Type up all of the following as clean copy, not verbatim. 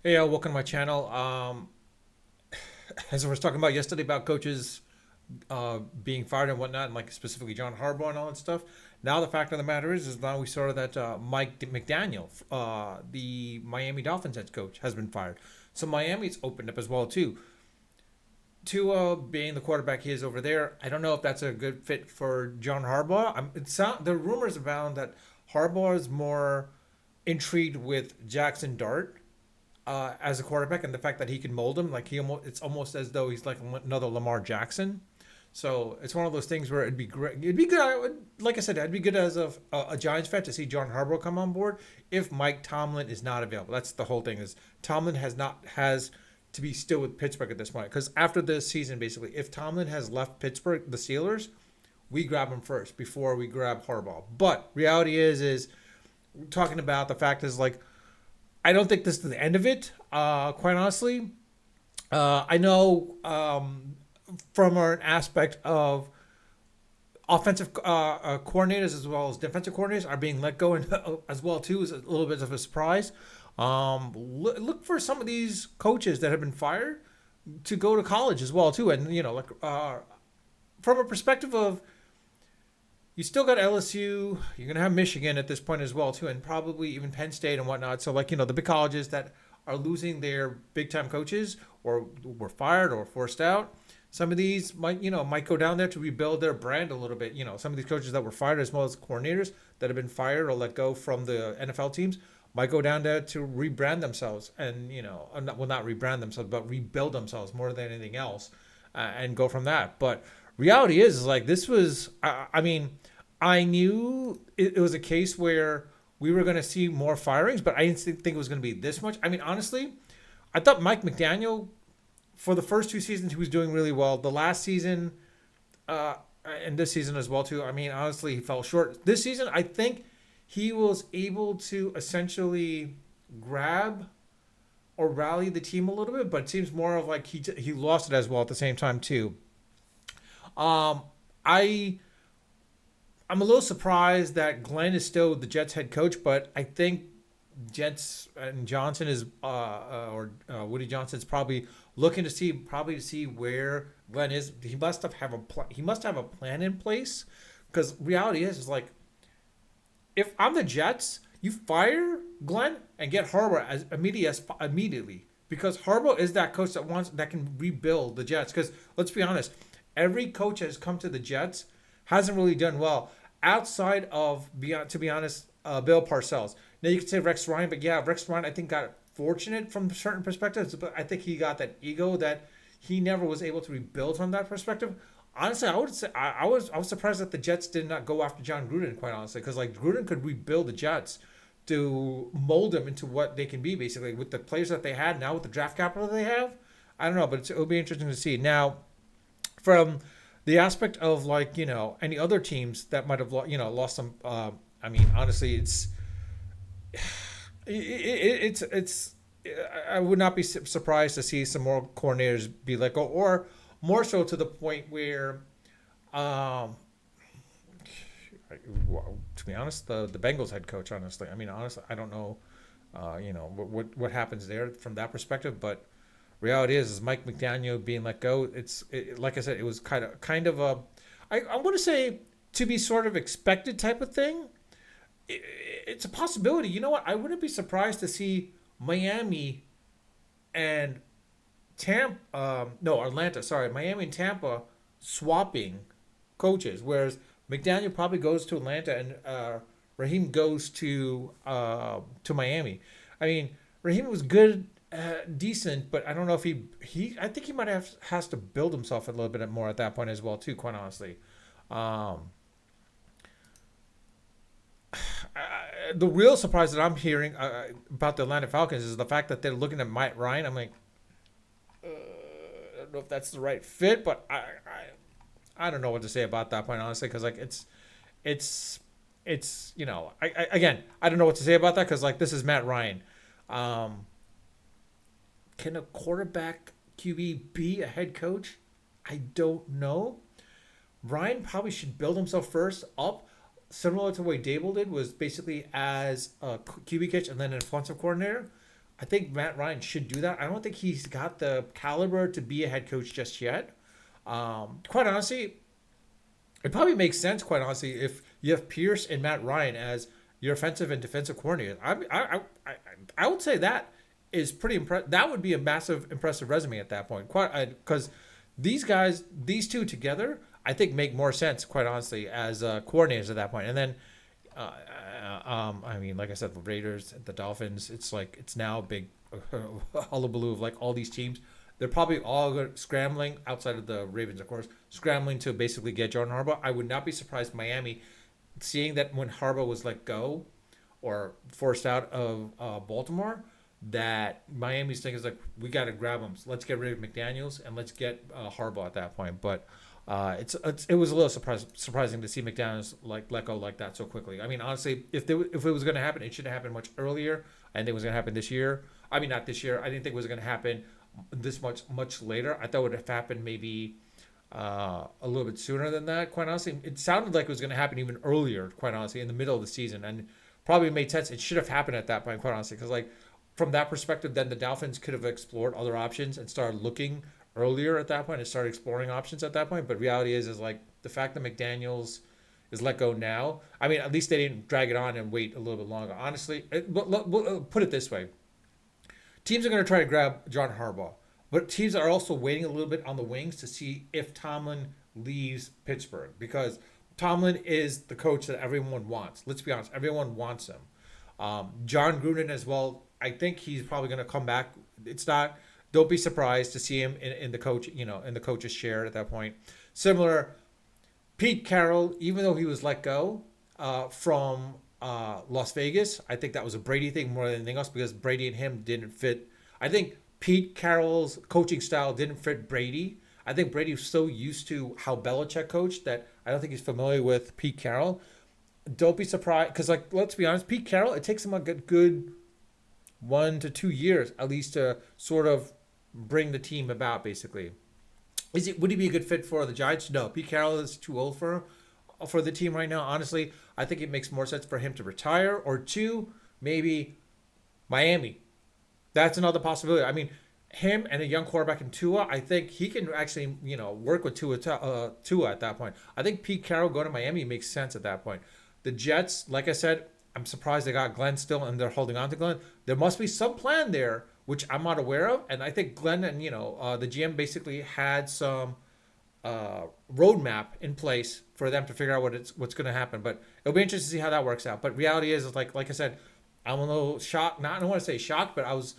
Hey, welcome to my channel. As I was talking about yesterday about coaches being fired and whatnot, and like specifically John Harbaugh and all that stuff. Now the fact of the matter is now we saw that Mike McDaniel, the Miami Dolphins head coach, has been fired. So Miami's opened up as well too. Tua being the quarterback he is over there, I don't know if that's a good fit for John Harbaugh. The rumors abound that Harbaugh is more intrigued with Jackson Dart as a quarterback, and the fact that he can mold him, like it's almost as though he's like another Lamar Jackson. So it's one of those things where it'd be great. It'd be good. Like I said, I'd be good as a Giants fan to see John Harbaugh come on board if Mike Tomlin is not available. That's the whole thing. Is Tomlin has to be still with Pittsburgh at this point, because after this season, basically, if Tomlin has left Pittsburgh, the Steelers, we grab him first before we grab Harbaugh. But reality is talking about the fact is like I don't think this is the end of it. Quite honestly, I know from an aspect of offensive coordinators as well as defensive coordinators are being let go, and as well too is a little bit of a surprise. Look for some of these coaches that have been fired to go to college as well too, and like from a perspective of you still got LSU. You're gonna have Michigan at this point as well too, and probably even Penn State and whatnot. So like the big colleges that are losing their big time coaches or were fired or forced out. Some of these might go down there to rebuild their brand a little bit. Some of these coaches that were fired as well as coordinators that have been fired or let go from the NFL teams might go down there to rebrand themselves and not rebrand themselves but rebuild themselves more than anything else, and go from that. But reality is like this was I mean I knew it was a case where we were going to see more firings, but I didn't think it was going to be this much. I mean, honestly, I thought Mike McDaniel, for the first two seasons, he was doing really well. The last season, uh, and this season as well too. I mean, honestly, he fell short. This season, I think he was able to essentially grab or rally the team a little bit, but it seems more of like he lost it as well at the same time too. Um, I I'm a little surprised that Glenn is still the Jets head coach, but I think Jets and Johnson is or Woody Johnson's probably looking to see where Glenn is. He must have a plan in place, because reality is like if I'm the Jets, you fire Glenn and get Harbaugh immediately, because Harbaugh is that coach that can rebuild the Jets. Because let's be honest, every coach that has come to the Jets hasn't really done well outside of beyond to be honest, Bill Parcells. Now you could say Rex Ryan, but yeah, Rex Ryan I think got fortunate from certain perspectives, but I think he got that ego that he never was able to rebuild from that perspective. Honestly, I would say I was surprised that the Jets did not go after John Gruden. Quite honestly, because like Gruden could rebuild the Jets to mold them into what they can be, basically with the players that they had now with the draft capital that they have. I don't know, but it'll be interesting to see. Now, from the aspect of like any other teams that might have lost some. I mean, honestly, it's I would not be surprised to see some more coordinators be let go, or more so to the point where, um, to be honest, the Bengals head coach. Honestly, I mean, honestly, I don't know, what happens there from that perspective, but reality is Mike McDaniel being let go. Like I said, it was kind of a I want to say to be sort of expected type of thing. It's a possibility. You know what? I wouldn't be surprised to see Miami and Tampa. No, Atlanta. Sorry, Miami and Tampa swapping coaches, whereas McDaniel probably goes to Atlanta and Raheem goes to Miami. I mean, Raheem was good, decent, but I don't know if he. I think he might have has to build himself a little bit more at that point as well too. Quite honestly, um, the real surprise that I'm hearing about the Atlanta Falcons is the fact that they're looking at Mike Ryan. I'm like, I don't know if that's the right fit, but I don't know what to say about that point honestly, because like it's again I don't know what to say about that, because like this is Matt Ryan. Um, can a quarterback QB be a head coach? I don't know. Ryan probably should build himself first up, similar to what Dable did, was basically as a QB coach and then an offensive coordinator. I think Matt Ryan should do that. I don't think he's got the caliber to be a head coach just yet. Quite honestly, it probably makes sense, quite honestly, if you have Pierce and Matt Ryan as your offensive and defensive coordinator. I would say that is pretty impressive. That would be a massive, impressive resume at that point. Quite because these guys, these two together, I think make more sense, quite honestly, as coordinators at that point. And then, I mean, like I said, the Raiders, the Dolphins, it's like it's now a big hullabaloo of like all these teams. They're probably all scrambling outside of the Ravens, of course, scrambling to basically get Jordan Harbaugh. I would not be surprised Miami, seeing that when Harbaugh was let go or forced out of Baltimore, that Miami's thing is like we got to grab him. So let's get rid of McDaniels and let's get Harbaugh at that point. But it was a little surprising to see McDaniels like let go like that so quickly. I mean, honestly, if it was going to happen, it should have happened much earlier. I think it was going to happen this year. I mean, not this year. I didn't think it was going to happen this much later. I thought it would have happened maybe a little bit sooner than that. Quite honestly, it sounded like it was going to happen even earlier. Quite honestly, in the middle of the season, and probably made sense. It should have happened at that point. Quite honestly, because like from that perspective, then the Dolphins could have explored other options and started looking earlier at that point and started exploring options at that point. But reality is like the fact that McDaniels is let go now. I mean, at least they didn't drag it on and wait a little bit longer. Honestly, we'll put it this way: teams are going to try to grab John Harbaugh, but teams are also waiting a little bit on the wings to see if Tomlin leaves Pittsburgh because Tomlin is the coach that everyone wants. Let's be honest, everyone wants him. John Gruden as well. I think he's probably going to come back. It's not. Don't be surprised to see him in the coach, in the coach's chair at that point. Similar, Pete Carroll, even though he was let go from Las Vegas, I think that was a Brady thing more than anything else because Brady and him didn't fit. I think Pete Carroll's coaching style didn't fit Brady. I think Brady was so used to how Belichick coached that I don't think he's familiar with Pete Carroll. Don't be surprised because, like, let's be honest, Pete Carroll, it takes him a good 1 to 2 years at least to sort of bring the team about. Basically, would he be a good fit for the Giants? No, Pete Carroll is too old for the team right now. Honestly, I think it makes more sense for him to retire or two, maybe Miami. That's another possibility. I mean, him and a young quarterback in Tua, I think he can actually, work with Tua at that point. I think Pete Carroll going to Miami makes sense at that point. The Jets, like I said, I'm surprised they got Glenn still and they're holding on to Glenn. There must be some plan there, which I'm not aware of. And I think Glenn and, the GM basically had some roadmap in place for them to figure out what's going to happen. But it'll be interesting to see how that works out. But reality is like I said, I'm a little shocked. I don't want to say shocked, but I was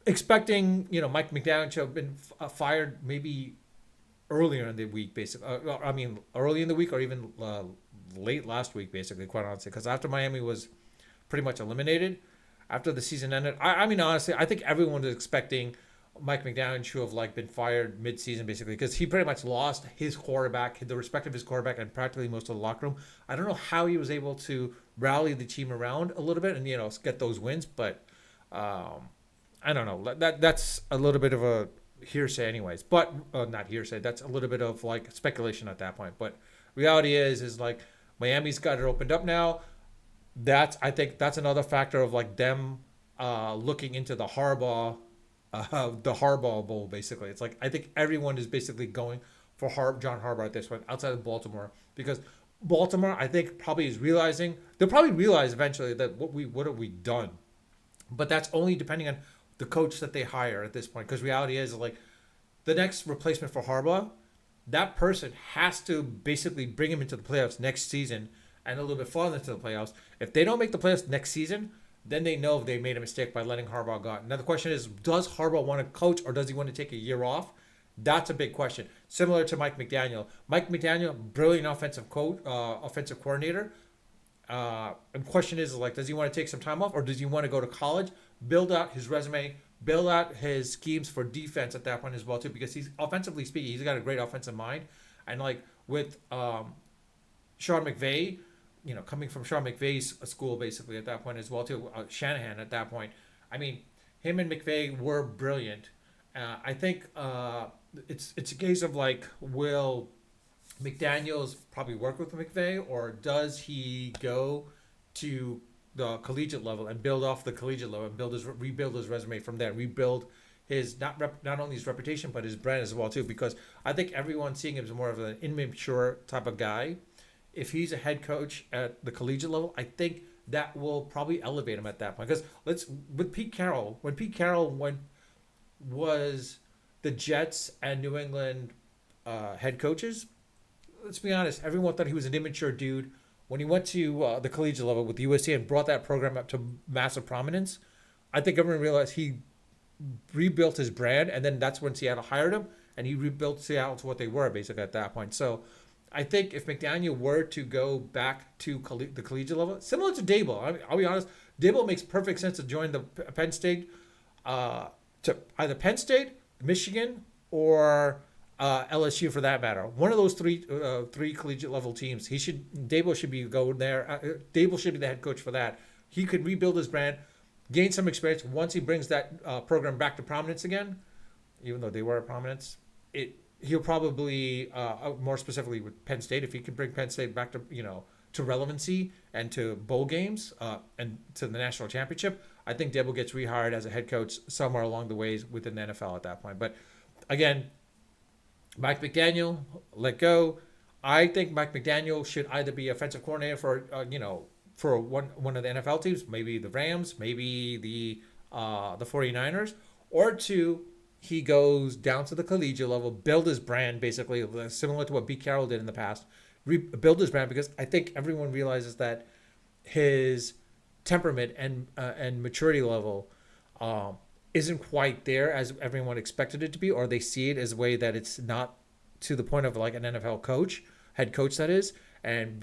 expecting, Mike McDaniel to have been fired maybe earlier in the week, basically. I mean, early in the week or even late last week, basically, quite honestly. Because after Miami was pretty much eliminated, after the season ended, I mean, honestly, I think everyone was expecting Mike McDaniel to have like been fired mid-season, basically, because he pretty much lost his quarterback, the respect of his quarterback, and practically most of the locker room. I don't know how he was able to rally the team around a little bit and get those wins, but I don't know. That's a little bit of a hearsay, anyways. But not hearsay. That's a little bit of like speculation at that point. But reality is like Miami's got it opened up now. I think that's another factor of like them looking into the Harbaugh Bowl. Basically, it's like I think everyone is basically going for John Harbaugh at this point outside of Baltimore because Baltimore, I think, probably is realizing they'll probably realize eventually that what have we done, but that's only depending on the coach that they hire at this point. Because reality is like the next replacement for Harbaugh, that person has to basically bring him into the playoffs next season and a little bit farther into the playoffs. If they don't make the playoffs next season, then they know they made a mistake by letting Harbaugh go. Now the question is, does Harbaugh want to coach or does he want to take a year off? That's a big question. Similar to Mike McDaniel. Mike McDaniel, brilliant offensive coordinator. And question is like, does he want to take some time off or does he want to go to college, build out his resume, build out his schemes for defense at that point as well too? Because he's offensively speaking, he's got a great offensive mind, and like with Sean McVay, coming from Sean McVay's school basically at that point as well too, Shanahan at that point. I mean, him and McVay were brilliant. I think it's a case of like, will McDaniels probably work with McVay, or does he go to the collegiate level and build off the collegiate level and rebuild his resume from there, rebuild his not only his reputation but his brand as well too. Because I think everyone's seeing him as more of an immature type of guy. If he's a head coach at the collegiate level, I think that will probably elevate him at that point. Because with Pete Carroll, when Pete Carroll was the Jets and New England head coaches, let's be honest, everyone thought he was an immature dude. When he went to the collegiate level with USC and brought that program up to massive prominence, I think everyone realized he rebuilt his brand, and then that's when Seattle hired him, and he rebuilt Seattle to what they were basically at that point. So I think if McDaniel were to go back to the collegiate level, similar to Dable, I'll be honest, Dable makes perfect sense to join the Penn State, to either Penn State, Michigan, or LSU for that matter. One of those three collegiate level teams. Dable should be going there. Dable should be the head coach for that. He could rebuild his brand, gain some experience. Once he brings that program back to prominence again, even though they were at prominence, he'll probably more specifically with Penn State, if he could bring Penn State back to to relevancy and to bowl games and to the national championship, I think Dable gets rehired as a head coach somewhere along the ways within the NFL at that point. But again, Mike McDaniel, let go. I think Mike McDaniel should either be offensive coordinator for one of the NFL teams, maybe the Rams, maybe the 49ers, or two, he goes down to the collegiate level, build his brand basically similar to what Pete Carroll did in the past, build his brand, because I think everyone realizes that his temperament and maturity level isn't quite there as everyone expected it to be, or they see it as a way that it's not to the point of like an NFL coach, head coach that is, and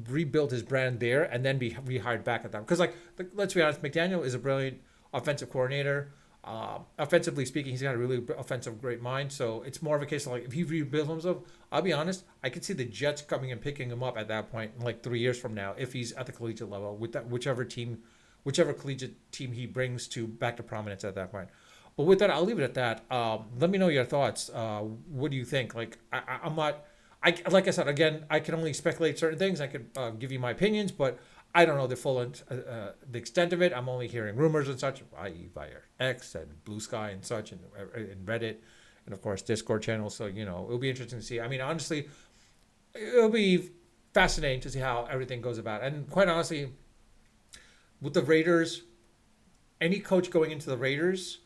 rebuild his brand there and then be rehired back at them. Because let's be honest, McDaniel is a brilliant offensive coordinator. Offensively speaking, he's got a really offensive great mind. So it's more of a case of like if he rebuilds himself, I'll be honest, I could see the Jets coming and picking him up at that point, like 3 years from now, if he's at the collegiate level with that whichever collegiate team he brings to back to prominence at that point. But with that, I'll leave it at that. Let me know your thoughts. What do you think? I'm not. Like I said again, I can only speculate certain things. I could give you my opinions, but I don't know the full the extent of it. I'm only hearing rumors and such, i.e. via X and Blue Sky and such, and Reddit, and of course Discord channels. So it'll be interesting to see. I mean, honestly, it'll be fascinating to see how everything goes about. And quite honestly, with the Raiders, any coach going into the Raiders,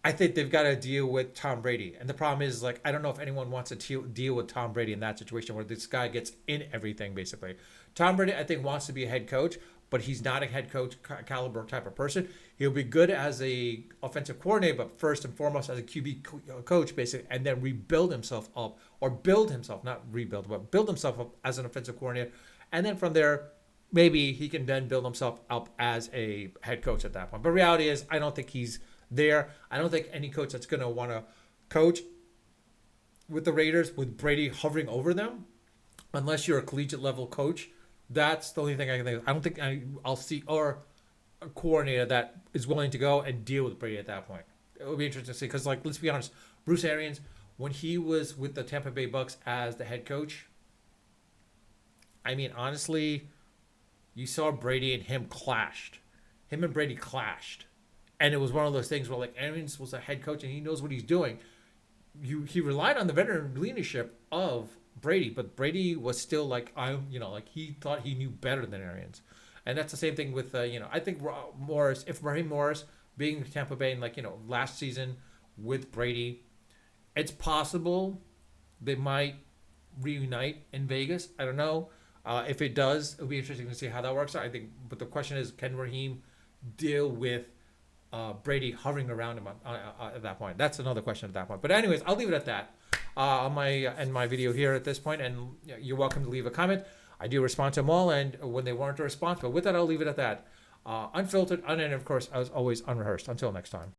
I think they've got to deal with Tom Brady. And the problem is, I don't know if anyone wants to deal with Tom Brady in that situation where this guy gets in everything, basically. Tom Brady, I think, wants to be a head coach, but he's not a head coach caliber type of person. He'll be good as a offensive coordinator, but first and foremost as a QB coach, basically, and then rebuild himself up, or build himself, not rebuild, but build himself up as an offensive coordinator. And then from there, maybe he can then build himself up as a head coach at that point. But reality is, I don't think he's there. I don't think any coach that's going to want to coach with the Raiders with Brady hovering over them, unless you're a collegiate level coach. That's the only thing I can think of. I don't think I'll see or a coordinator that is willing to go and deal with Brady at that point. It would be interesting to see because, let's be honest, Bruce Arians, when he was with the Tampa Bay Bucks as the head coach, I mean, honestly, you saw Brady and him clashed. Him and Brady clashed. And it was one of those things where Arians was a head coach and he knows what he's doing. He relied on the veteran leadership of Brady, but Brady was still he thought he knew better than Arians. And that's the same thing with I think Raheem Morris being in Tampa Bay and last season with Brady, it's possible they might reunite in Vegas. I don't know. If it does, it'll be interesting to see how that works out. I think, but the question is, can Raheem deal with Brady hovering around him at that point? That's another question at that point. But anyways, I'll leave it at that on my video here at this point, and you're welcome to leave a comment. I do respond to them all, and when they warrant a response. But with that, I'll leave it at that. Unfiltered, unedited, of course, as always, unrehearsed. Until next time.